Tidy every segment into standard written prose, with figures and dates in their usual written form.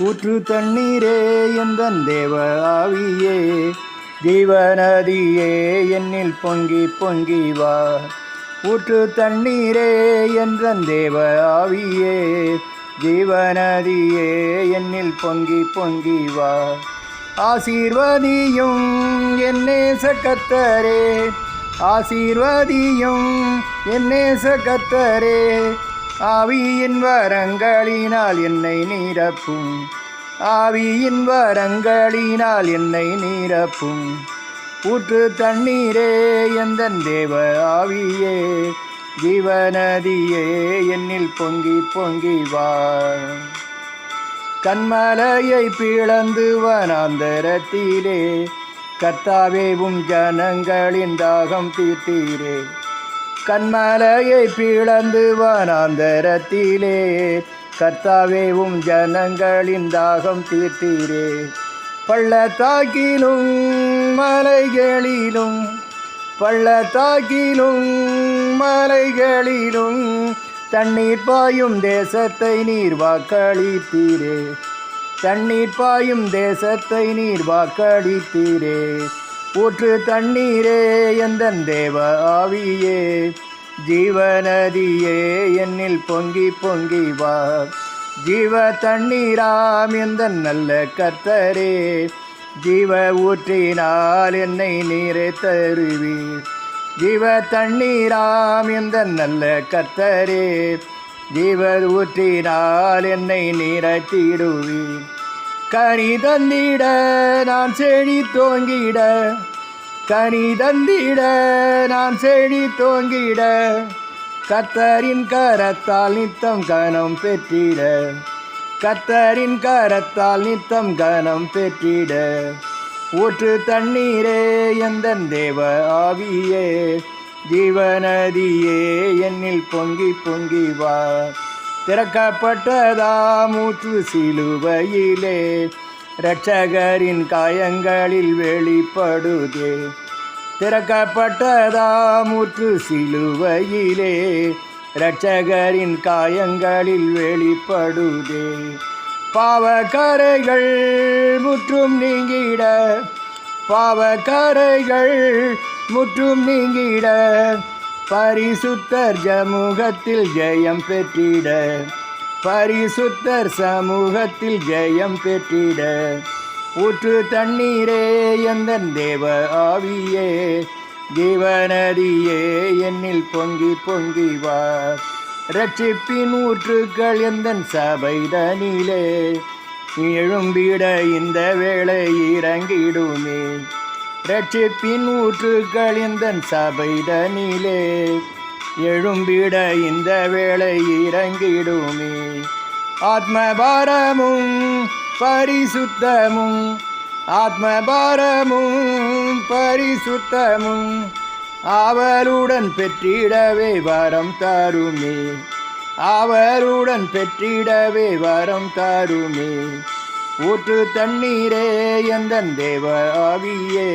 ஊற்று தண்ணீரே எந்தன் தேவ ஆவியே, ஜீவநதியே என்னில் பொங்கி பொங்கி வா. ஊற்று தண்ணீரே எந்தன் தேவ ஆவியே, ஜீவநதியே என்னில் பொங்கி பொங்கி வா. ஆசீர்வதியும் என் நேச கர்த்தரே, ஆசீர்வதியும் என் நேச கர்த்தரே, ஆவியின் வரங்களினால் என்னை நிரப்பும், ஆவியின் வரங்களினால் என்னை நிரப்பும். ஊற்று தண்ணீரே எந்தன் தேவ ஆவியே, ஜீவநதியே என்னில் பொங்கி பொங்கி வா. கன்மலையை பிளந்து வனாந்தரத்திலே, கர்த்தாவேவும் ஜனங்களின் தாகம் தீர்த்தீரே. கன்மலையை பிளந்து வனாந்தரத்திலே, கர்த்தாவேவும் ஜனங்களின் தாகம் தீர்த்தீரே. பள்ளத்தாக்கிலும் மலைகளிலும், பள்ளத்தாக்கிலும் மலைகளிலும், தண்ணீர் பாயும் தேசத்தை நீர் வாக்களித்தீரே. தண்ணீர் பாயும் தேசத்தை நீர் வாக்களித்தீரே. ஊற்று தண்ணீரே எந்தன் தேவ ஆவியே, ஜீவநதியே என்னில் பொங்கி பொங்கி வா. ஜீவ தண்ணீராம் எந்தன் நல்ல கர்த்தரே, ஜீவ ஊற்றினால் என்னை நீரே தருவீர். ஜீவ தண்ணீராம் எந்தன் நல்ல கர்த்தரே, ஜீவ ஊற்றினால் என்னை நீரத்திடுவீர். கனி தந்திட நான் செழி தோங்கிட, கனி தந்திட நான் செழி தோங்கிட, கர்த்தரின் கரத்தால் நித்தம் கனம் பெற்றிட, கர்த்தரின் கரத்தால் நித்தம் கனம் பெற்றிட. ஊற்று தண்ணீரே எந்தன் தேவ ஆவியே, ஜீவநதியே என்னில் பொங்கி பொங்கி வா. திறக்கப்பட்டதாம் ஊற்று சிலுவையிலே, இரட்சகரின் காயங்களில் வெளிப்படுதே. திறக்கப்பட்டதாம் ஊற்று சிலுவையிலே, இரட்சகரின் காயங்களில் வெளிப்படுதே. பாவக்கரைகள் முற்றும் நீங்கிட, பாவக்கரைகள் முற்றும் நீங்கிட, பரிசுத்தர் சமூகத்தில் ஜெயம் பெற்றிட, பரிசுத்தர் சமூகத்தில் ஜெயம் பெற்றிட. ஊற்று தண்ணீரே எந்தன் தேவ ஆவியே, ஜீவநதியே என்னில் பொங்கி பொங்கி வா. இரட்சிப்பின் ஊற்றுக்கள் எந்தன் சபைதனிலே, எழும்பிட இந்த வேளை இறங்கிடுமே. இரட்சிப்பின் ஊற்றுக்கள் எந்தன் சபைதனிலே, எழும்பிட இந்த வேளை இறங்கிடுமே. ஆத்மபாரமும் பரிசுத்தமும், ஆத்மபாரமும் பரிசுத்தமும், அவளுடன் பெற்றிடவே வரம் தாருமே, அவளுடன் பெற்றிடவே வரம் தாருமே. ஊற்று தண்ணீரே எந்தன் தேவ ஆவியே,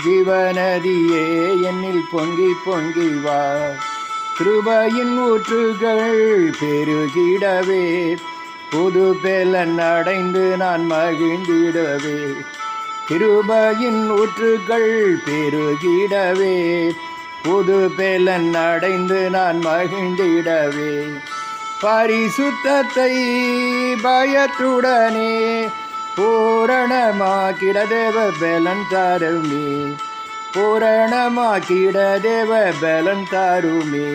ஜீவநதியே என்னில் பொங்கி பொங்கி வா. கிருபையின் ஊற்றுகள் பெருகிடவே, புது பெலன் அடைந்து நான் மகிழ்ந்திடவே. கிருபையின் ஊற்றுகள் பெருகிடவே, புது பெலன் அடைந்து நான் மகிழ்ந்திடவே. பரிசுத்தத்தை பயத்துடனே பூரணமாக்கிட தேவ பெலன் தாருமே, பூரணமாக்கிட தேவ பெலன் தாருமே.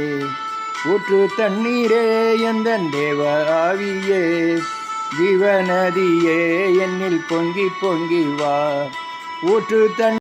ஊற்று தண்ணீரே எந்தன் தேவ ஆவியே, ஜீவநதியே என்னில் பொங்கி பொங்கி வா. ஊற்று தண்ணீர்